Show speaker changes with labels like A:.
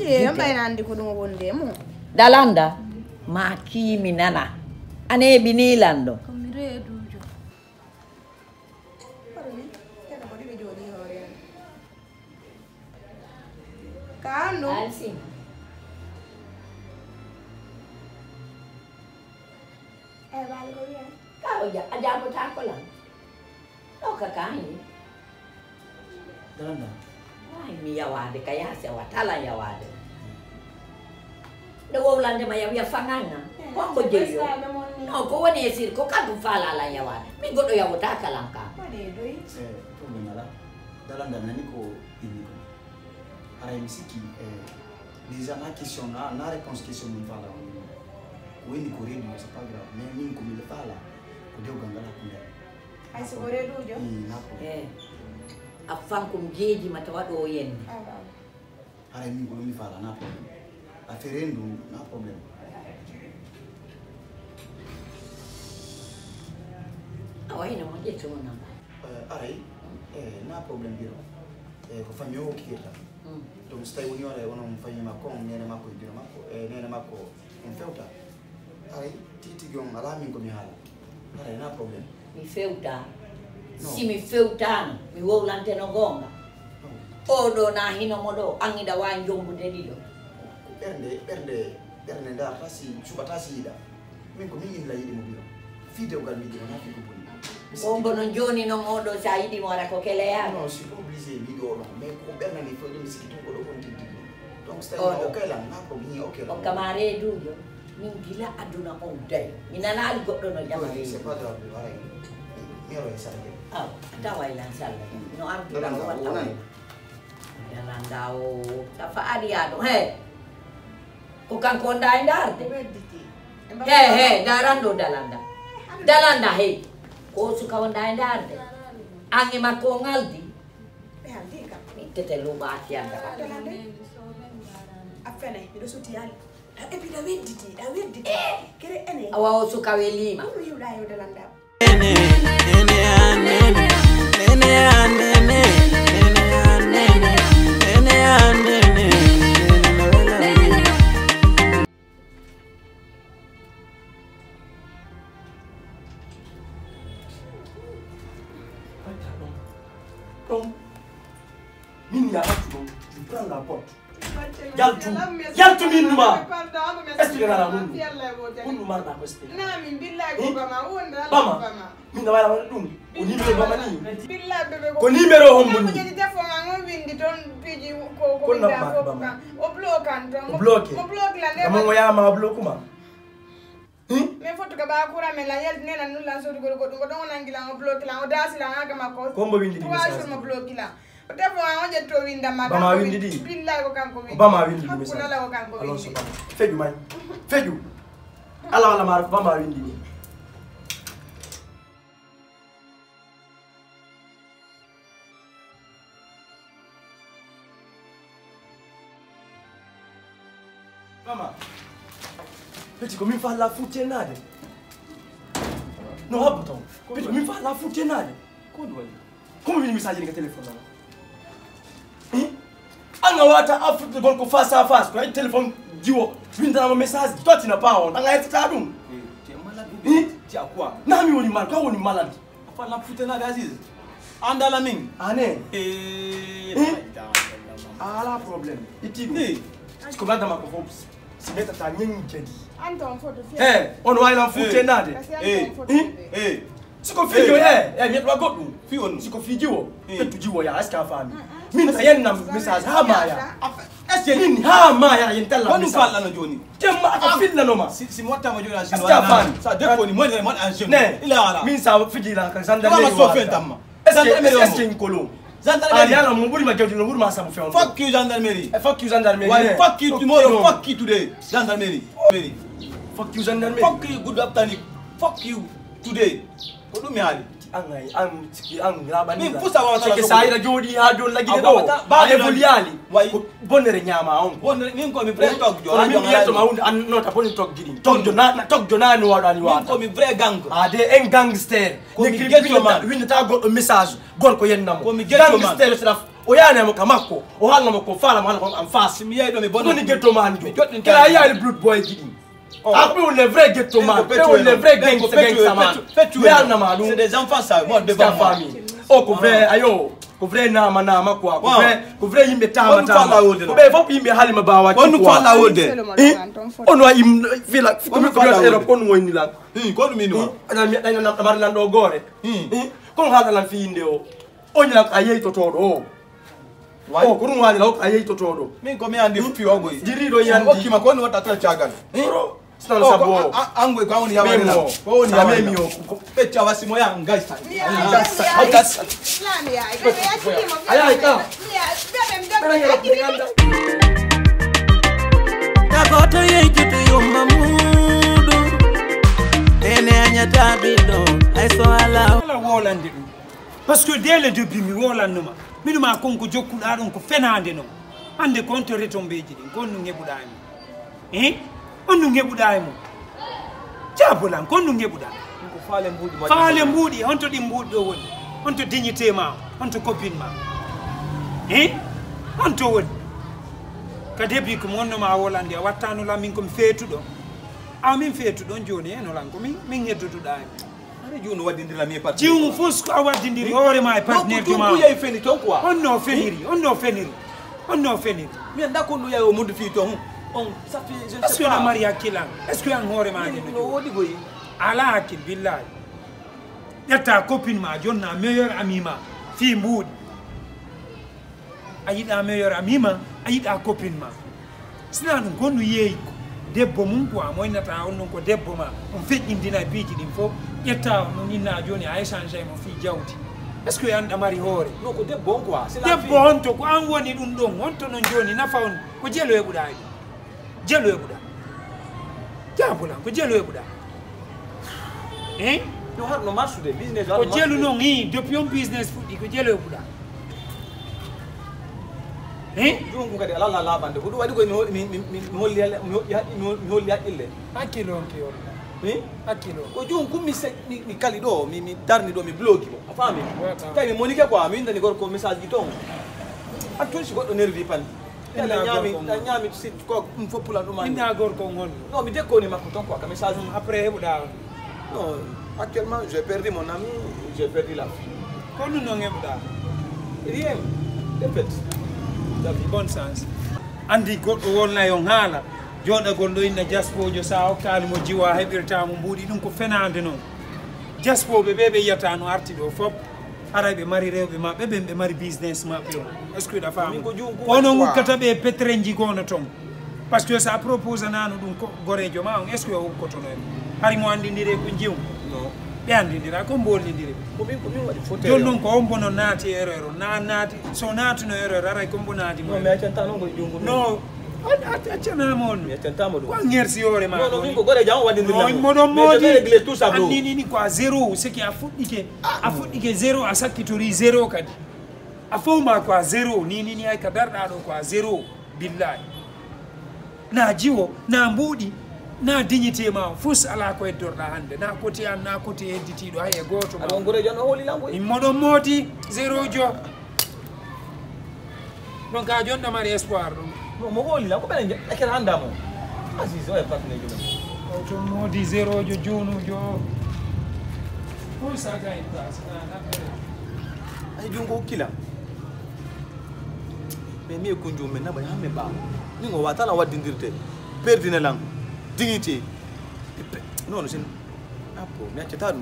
A: Je mbay nandi ko dum wonde mo.
B: Dalanda ma kimi nana. Ane bini lando.
A: Ko mi reedujo. Parmi kana ko dibe jodi hore. Kanu.
B: Alsi.
A: Bal ko ya.
B: Kau ya ada apa tak kolam. Kau kakani.
C: Dalanda.
B: Wah mi yawade kaya sewa tala yawade. Dewo lande maya ya fangana. Wambo jeyo. No ko woni esir ko kadu fala la yawade. Mi godo yawo takalanka.
A: Mane doi.
C: Problema la. Dalanda nani ko ini ko. Ara misiki déjà la question na réponse question min fala. Weni ko redu c'est pas grave mais min ko mi fala. Ko dew gangala ko ndar.
A: Ay so reedujo.
C: Na ko.
B: Afan kum jeji mata wado yen.
C: Ara min ko mi fala na problème. A referendum na problème.
B: Awai na mo jeto mo namba.
C: Aray na problème biro. Ko famille o kiyeta. Donc stay woni wala wono mo famille makko nene makko biro makko nene makko on fewta. Aray titi gom ala min ko mi hala. Aray na problème.
B: Mi feuta. Si mi feuta mi wolante no gonga. Odo na hino modo angida wa njombu dedido.
C: Bernde ndar tasi suba tasi ida. Min ko mi illa yidi mo biro. Fide ugal mi dino na fi ko boni.
B: Bombo non joni non odo saidi mo ra ko kele ya.
C: Non, je suis pas obligé mi do non, mais ko berna ni fo mi sikito ko do kon titi. Donc stay okay la na ko mi okay.
B: O kamare dujo. Min gila aduna on day. Minana ali goddo no jamare.
C: C'est pas grave, voilà. Mi ro esa ke.
B: Ah, dawa ila sala. No ardu la wala. Dalandao. Tafa adiado. He. Ko kan ko ndai ndarde. He, darando dalanda. Dalanda he. Ko suka ndai ndarde. Angi makko ngaldi. Tete lu baati anda.
A: Afene, ido suti yali. E puis da wedditi. Kere ene.
B: Awa suka welima.
A: Ko yu da yo dalanda.
C: Tu prends la porte. Yaltu minuma. Est-ce que la mundu? Mundu marna koste.
A: Na min billahi ko bama wonda
C: Bama.
A: bama.
C: Min wala wala dum. O numéro bama ni.
A: Billahi bebe
C: Ko numéro hombuni.
A: Ko jedi defo ngo windi ton piji ko
C: Ko na
A: winda
C: bama.
A: ko o blokan ton.
C: O bloqué.
A: Ko block la ne.
C: Kama ngoya ma blokuma.
A: Me foto ka ba kura me la yel nena nulla so ko don ngila ngo block la o dasi la nga ma ko.
C: Kombo windi di
A: message. 3 jours mo block la. Defo ngo je to winda ma.
C: Bama windi di.
A: Billahi ko kan ko windi.
C: Bama windi di message.
A: Ko la ko kan ko windi.
C: Feju man. Feju. Ala wala maruf bama windi di. Mama. Petit comme il fait la foutue nade. Non, attends. Petit comme il fait la foutue nade. Comment il message dans le téléphone là? Anga wata Afrique gol ko face à face. Ko téléphone diwo. Vinda mon message. Toi tu n'as pas honte. Anga eta dum.
D: Tu es malade. Tu as quoi?
C: Na mi woni mal, ko woni malade.
D: Fa la foutue nade Aziz. Anda la ming.
C: Ane. La problème. Itigo. Tu comprends dans ma confiance. Si meta ta nyengi jadi.
A: Anton photo fier.
C: On va la foutue nade. Siko video nyetwa godu.
D: Fion.
C: Siko video. Tujiwo ya aska fami. Min tayen na message ha maya. Est-ce que nini ha maya yentala
D: message. Koni falla no joni.
C: Tema afil na noma.
D: Si mota mo joni asino.
C: Ça
D: dépend ni moi mo asino.
C: Il ala. Min sa fidila kan sanda
D: le. Comment so fait tamma?
C: Est-ce que nkolo?
D: Gendarmerie.
C: Aliana mo buri ma jodi no buri ma sa mo fe on.
D: Fuck you gendarmerie.
C: Fuck you gendarmerie.
D: Why fuck you tomorrow? Fuck you today. Gendarmerie.
C: Fuck you gendarmerie.
D: Fuck you good afternoon. Fuck you today. Kodu mi hali.
C: Angai ang rabani.
D: Min fusa wa
C: sala. Ke saira jodi ha do lagi do. Ba e buliali. Bonere nyama on.
D: Bonere min ko mi vrai talk jo.
C: Min yeto ma un an not upon talk gidi. Talk jona ni wada ni wada.
D: Min ko mi vrai gang.
C: De en gangster.
D: Ko mi get your man.
C: Win ta go message. Gol ko yen namo.
D: Ko mi get your man.
C: Gangster sraf.
E: oyana mo kamako o hanga mo ko fala man ko am face
D: mi yedo mi
E: bono ni ghetto man kila ya le blood boy gidi après on le vrai ghetto man on le vrai gangster man yana malum
D: c'est des enfants ça moi devant
E: famille o ko vrai ayo ko vrai na manama quoi ko vrai yimbe tama ko be fop yimbe halima bawa
D: ko nu fala wode
E: on wa im vila ko mi ko Europe ko nu woni lan
D: ko nu mino
E: na mar lan do gore ko hada lan fi inde o on la ayey to todo o ko nu wani la ayey to todo
D: min ko mi andi fi ogo
E: dirido yandi
D: o kima ko nu wata ta chagal
E: stalo sabo
D: angwe kwa oni yawe na ko oni yawe mi o peti awasi moya ngaisa
A: Lani ya ikebe
E: aya ka
F: Takoto yekitu yomamudu ene anyata bido aiso ala
G: wolande dum parce que dès le début mi wolanuma minuma konko jokkuda don ko fenande no ande konto retombeji din konnu ngebudaami onnu ngebudaami jabulan konnu ngebuda
D: ko
G: faale mbudi honto di mbudi do woni honto dignité ma honto copine ma honto woni ka début ko monno ma wolande wattanu la min ko feetudo min feetudo joni eno lan ko min heddotudaami
D: Junu wadindira mi partenaire.
G: Jiwu fusku awadindiri hore ma partenaire juma.
D: Ku yey feni ton quoi.
G: Onno feniri.
D: Mi anda ko lu yayo mundu fi ton. On ça fait je ne sais pas.
G: Est-ce que na Maria kilan? Est-ce que an hore ma ni?
D: No wodi boyi.
G: Ala akil billahi. Yata copine ma jonna meilleur ami ma fi mbudi. Ayida meilleur ami ma, ayida copine ma. Sina no gonu yeyi ko. Debbo mun ko amoynata on non ko debbo ma on feƴƴindina piiji ɗin fof ƴetta no ninna joni a échange mo fi jawdi est ce que an ɗamari hoore
D: non ko debbo on quoi
G: debbo honto ko an woni ɗum ɗon honto non joni nafa on ko jelo heɓuɗa ɗi jelo heɓuɗa jabulan ko jelo heɓuɗa
D: no har no marsude business
G: ko jelu noon depuis on business fuɗɗi ko jelo heɓuɗa
D: Jungu kadi ala la bande ko wadi ko mi holli haqqille
G: hakkilo on ki on hakkilo
D: ko jungu mi kali do mi darni do mi bloki bo afami tay mi monike quoi mi ndani gorko message gi ton atun si goddo nervi pan nyami sit ko fopula do man
G: inda gorko ngon
D: non mi dekoni makko ton quoi ka message
G: après hebuda
D: non actuellement j'ai perdu mon ami j'ai perdu la fille
G: ko nu non hebuda
D: rien de fait
G: bon sens andi goddo wonna yon haala jodagol do inna jaspojo sa hokkali mo jiwa hebirta mo mbudi dum ko fenande non jaspobe bebe yata no arti do fop arabe mari rewbe ma be mari business ma be est ce que da fam kono ngukata be petrenji gono ton parce que ça propose nanu dum ko gorejo ma on est ce que o ko tono hari mo andindire ko jiw non be andindira ko mbolindire
D: ko min wadi fote
G: jonnon ko on bono naati erreur naati so naati no erreur aray ko bonati
D: no me atenta non ko jungu
G: no atena mon
D: me atenta mo do
G: ko ngersi hore ma
D: no min ko gore jam wadi ndira
G: no modon modi
D: régler tout ça bro
G: ni quoi zéro c'est qui a fuddike zéro a sakkitori zéro kadi a fawma quoi zéro ni ay ka darda do quoi zéro billahi na jiwo na mbudi na dignité ma fus ala ko eddorda hande na koti an na koti edditido hay e goto ma
D: on gore jan holi lango
G: modon modi zéro jo donc a jonda mari espoir
D: no mo holi lango belen e ken handa mo aziz o e patne jo
G: to modi zéro jo jonu jo ko sa ga en place na
D: ay jungo kila mais mi ko njum na ba hamme ba ni ngo watala wadindirte perdine lango dignité non c'est apo mi accetta